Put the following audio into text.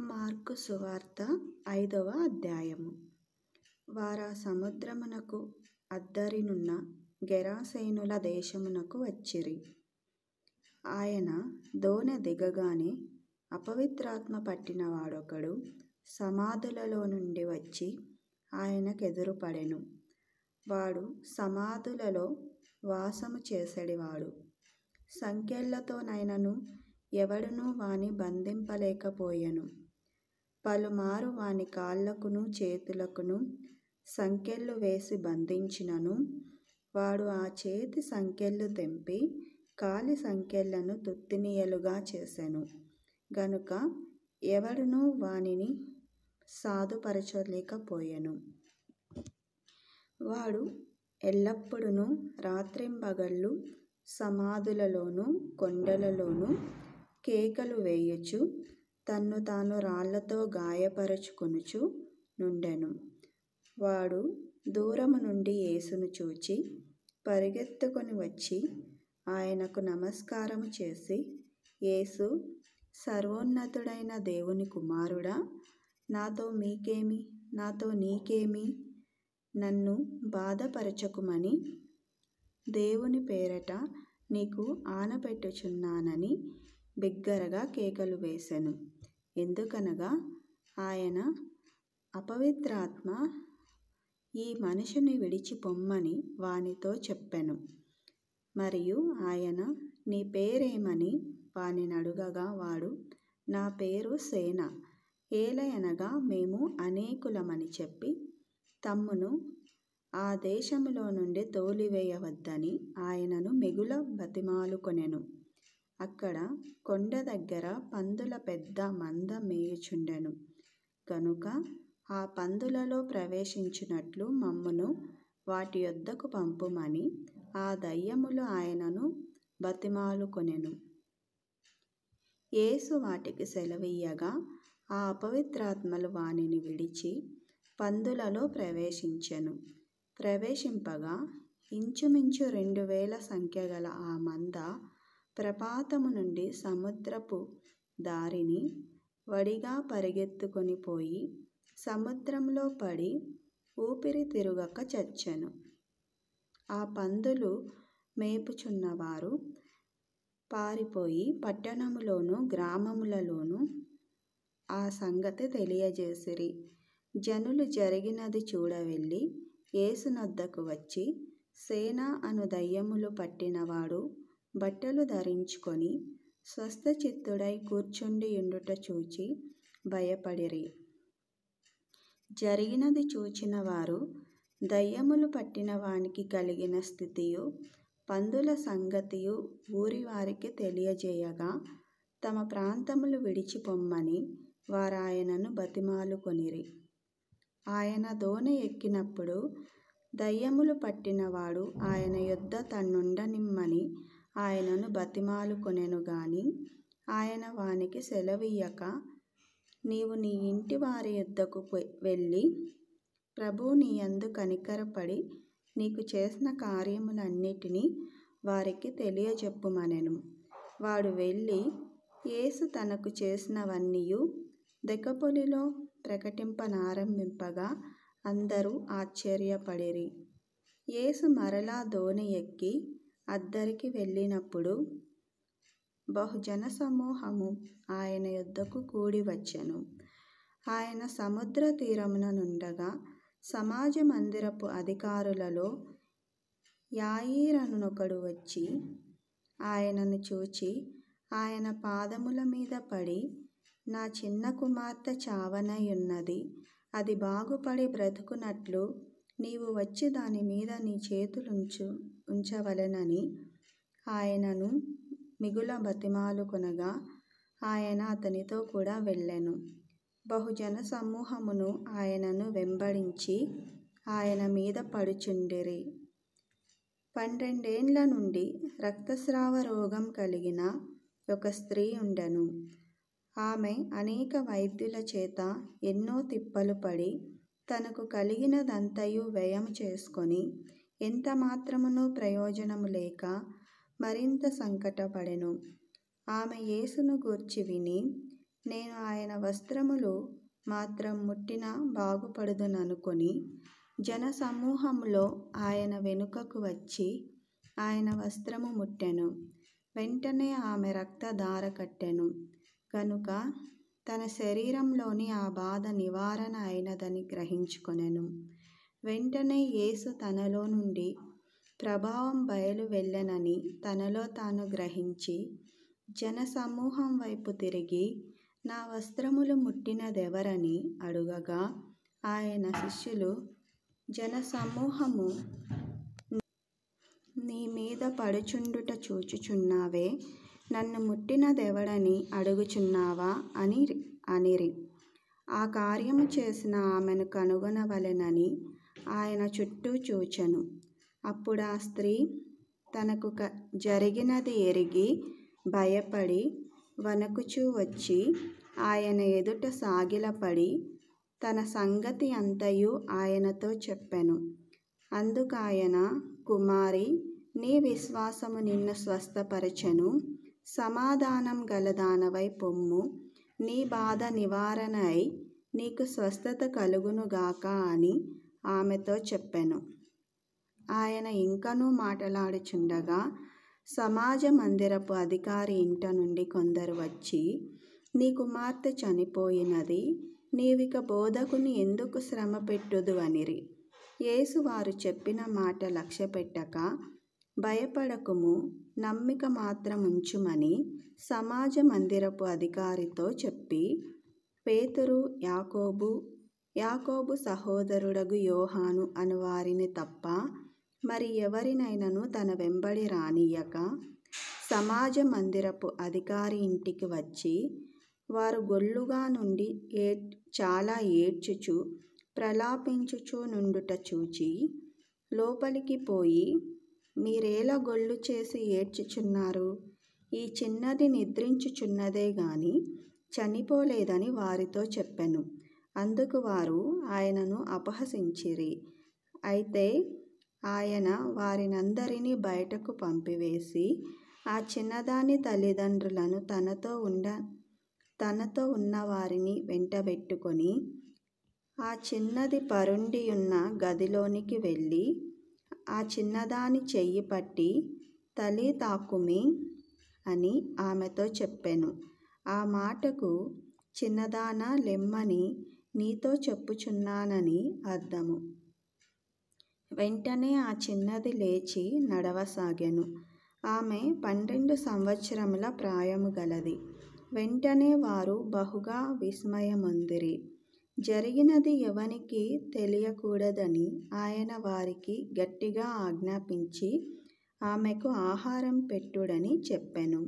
Mark సువార్త 5వ అధ్యాయము. వారా సముద్రమునకు అద్దరినున్న గెరాసేనుల దేశమునకు వచ్చిరి. ఆయన దోణి దిగగానే అపవిత్రాత్మ పట్టిన వాడొకడు సమాధులలో నుండి వచ్చి ఆయనకెదురుపడెను. వాడు సమాధులలో వాసము చేసెడివాడు. సంకెళ్లతోనైనను ఎవడునూ వాని బంధింపలేకపోయెను. పలుమారు వాని కాళ్ళకును చేతులకును సంకెళ్ళు వేసి బంధించినను వాడు ఆ చేతి సంకెళ్ళు తెంపి కాలి సంకెళ్లను తుత్తినియలుగా చేసెను గనుక ఎవడునూ వానిని సాధుపరచలేకపోయెను. వాడు ఎల్లప్పుడును రాత్రింబగళ్ళు సమాధులలోను కొండలలోను కేకలు వేయుచు తన్ను తాను రాళ్లతో గాయపరచుకొనుచు నుండెను. వాడు దూరము నుండి యేసును చూచి పరిగెత్తుకొని వచ్చి ఆయనకు నమస్కారము చేసి, యేసు, సర్వోన్నతుడైన దేవుని కుమారుడా, నాతో నీకేమి? నన్ను బాధపరచకుమని దేవుని పేరట నీకు ఆనపెట్టుచున్నానని బిగ్గరగా కేకలు వేసెను. ఎందుకనగా ఆయన అపవిత్రాత్మ ఈ మనిషిని విడిచిపొమ్మని వానితో చెప్పెను. మరియు ఆయన, నీ పేరేమని వానినడుగగా వాడు, నా పేరు సేన, ఏలయనగా మేము అనేకులమని చెప్పి తమ్మును ఆ దేశములో నుండి తోలివేయవద్దని ఆయనను మిగుల బతిమాలుకొనెను. అక్కడ కొండ దగ్గర పందుల పెద్ద మంద మేయుచుండెను గనుక ఆ పందులలో ప్రవేశించునట్లు మమ్మును వాటి యొద్దకు పంపుమని ఆ దయ్యములు ఆయనను బతిమాలుకొనెను. యేసు వాటికి సెలవియ్యగా ఆ అపవిత్రాత్మలు వానిని విడిచి పందులలో ప్రవేశించెను. ప్రవేశింపగా ఇంచుమించు 2000 సంఖ్యగల ఆ మంద ప్రపాతము నుండి సముద్రపు దారిని వడిగా పరిగెత్తుకొని పోయి సముద్రంలో పడి ఊపిరి తిరుగక చచ్చెను. ఆ పందులు మేపుచున్నవారు పారిపోయి పట్టణములోను గ్రామములలోను ఆ సంగతి తెలియజేసిరి. జనులు జరిగినది చూడవెళ్ళి యేసునొద్దకు వచ్చి, సేన అను దయ్యములు పట్టినవాడు బట్టలు ధరించుకొని స్వస్థచిత్తుడై కూర్చుండియుండుట చూచి భయపడిరి. జరిగినది చూచిన వారు దయ్యములు పట్టిన వానికి కలిగిన స్థితియు పందుల సంగతియు ఊరివారికి తెలియజేయగా తమ ప్రాంతములు విడిచిపొమ్మని వారాయనను బతిమాలుకొనిరి. ఆయన దోణి ఎక్కినప్పుడు దయ్యములు పట్టినవాడు ఆయన యొద్ద తన్నుండనిమ్మని ఆయనను బతిమాలుకొనెను గాని ఆయన వానికి సెలవియ్యక, నీవు నీ ఇంటి వారి యొద్దకు వెళ్ళి ప్రభువు నీయందు కనికరపడి నీకు చేసిన కార్యములన్నిటినీ వారికి తెలియజెప్పుమనెను. వాడు వెళ్ళి యేసు తనకు చేసినవన్నీయు దెకపొలిలో ప్రకటింపనారంభింపగా అందరూ ఆశ్చర్యపడిరి. యేసు మరలా దోణి ఎక్కి అద్దరికి వెళ్ళినప్పుడు బహుజనసమూహము ఆయన యొద్దకు కూడి వచ్చెను. ఆయన సముద్ర తీరమున నుండగా సమాజ మందిరపు అధికారులలో యాయీరనునొకడు వచ్చి ఆయనను చూచి ఆయన పాదముల మీద పడి, నా చిన్న కుమార్తె చావనయున్నది, అది బాగుపడి బ్రతుకునట్లు నీవు వచ్చి దాని మీద నీ చేతులుంచవలెనని ఆయనను మిగుల బతిమాలుకొనగా ఆయన అతనితో కూడా వెళ్ళెను. బహుజన సమూహమును ఆయనను వెంబడించి ఆయన మీద పడుచుండిరి. 12 ఏండ్ల నుండి రక్తస్రావ రోగం కలిగిన ఒక స్త్రీ ఉండెను. ఆమె అనేక వైద్యుల చేత ఎన్నో తిప్పలు పడి తనకు కలిగినదంతయు వ్యయము చేసుకొని ఎంత మాత్రమునూ ప్రయోజనము లేక మరింత సంకటపడెను. ఆమె యేసును గూర్చి విని నేను ఆయన వస్త్రములు మాత్రం ముట్టిన బాగుపడుదుననుకొని జనసమూహములో ఆయన వెనుకకు వచ్చి ఆయన వస్త్రము ముట్టెను. వెంటనే ఆమె రక్తధార కట్టెను కనుక తన శరీరంలోని ఆ బాధ నివారణ అయినదని గ్రహించుకొనెను. వెంటనే యేసు తనలో నుండి ప్రభావం బయలు వెళ్ళెనని తనలో తాను గ్రహించి జనసమూహం వైపు తిరిగి నా వస్త్రములు ముట్టినదెవరని అడుగగా ఆయన శిష్యులు, జనసమూహము నీ మీద పడుచుండుట చూచుచున్నావే, నన్ను ముట్టినదెవడని అడుగుచున్నావా అనిరి. ఆ కార్యము చేసిన ఆమెను కనుగొనవలెనని ఆయన చుట్టూ చూచెను. అప్పుడు ఆ స్త్రీ తనకు జరిగినది ఎరిగి భయపడి వణకుచూ వచ్చి ఆయన ఎదుట సాగిలపడి తన సంగతి అంతయు ఆయనతో చెప్పెను. అందుకాయన, కుమారి, నీ విశ్వాసము నిన్ను స్వస్థపరచెను. సమాధానం గలదానవై పొమ్ము, నీ బాధ నివారణ అయి నీకు స్వస్థత కలుగునుగాక అని ఆమెతో చెప్పెను. ఆయన ఇంకనూ మాట్లాడుచుండగా సమాజ మందిరపు అధికారి ఇంట నుండి కొందరు వచ్చి, నీ కుమార్తె చనిపోయినది, నీవిక బోధకుని ఎందుకు శ్రమ పెట్టుదు అనిరి. యేసు వారు చెప్పిన మాట లక్ష్యపెట్టక, భయపడకుము, నమ్మిక మాత్రం ఉంచుమని సమాజ మందిరపు అధికారితో చెప్పి, పేతురు, యాకోబు సహోదరుడగు యోహాను అను వారిని తప్ప మరి ఎవరినైనాను తన వెంబడి రానియ్యక సమాజ మందిరపు అధికారి ఇంటికి వచ్చి, వారు గొల్లుగా నుండి చాలా ఏడ్చుచు ప్రలాపించుచూ నుండుట చూచి లోపలికి పోయి, మీరేలా గొల్లు చేసి ఏడ్చుచున్నారు? ఈ చిన్నది నిద్రించుచున్నదే గాని చనిపోలేదని వారితో చెప్పెను. అందుకు వారు ఆయనను అపహసించిరి. అయితే ఆయన వారినందరినీ బయటకు పంపివేసి ఆ చిన్నదాని తల్లిదండ్రులను తనతో ఉన్న వారిని వెంటబెట్టుకొని ఆ చిన్నది పరుండియున్న గదిలోనికి వెళ్ళి ఆ చిన్నదాని చెయ్యి పట్టి, తలీ తాకుమి అని ఆమెతో చెప్పెను. ఆ మాటకు, చిన్నదానా లెమ్మని నీతో చెప్పుచున్నానని అర్థము. వెంటనే ఆ చిన్నది లేచి నడవసాగెను. ఆమె 12 సంవత్సరముల ప్రాయము గలది. వెంటనే వారు బహుగా విస్మయమొందిరి. జరిగినది ఎవనికి తెలియకూడదని ఆయన వారికి గట్టిగా ఆజ్ఞాపించి ఆమెకు ఆహారం పెట్టుడని చెప్పెను.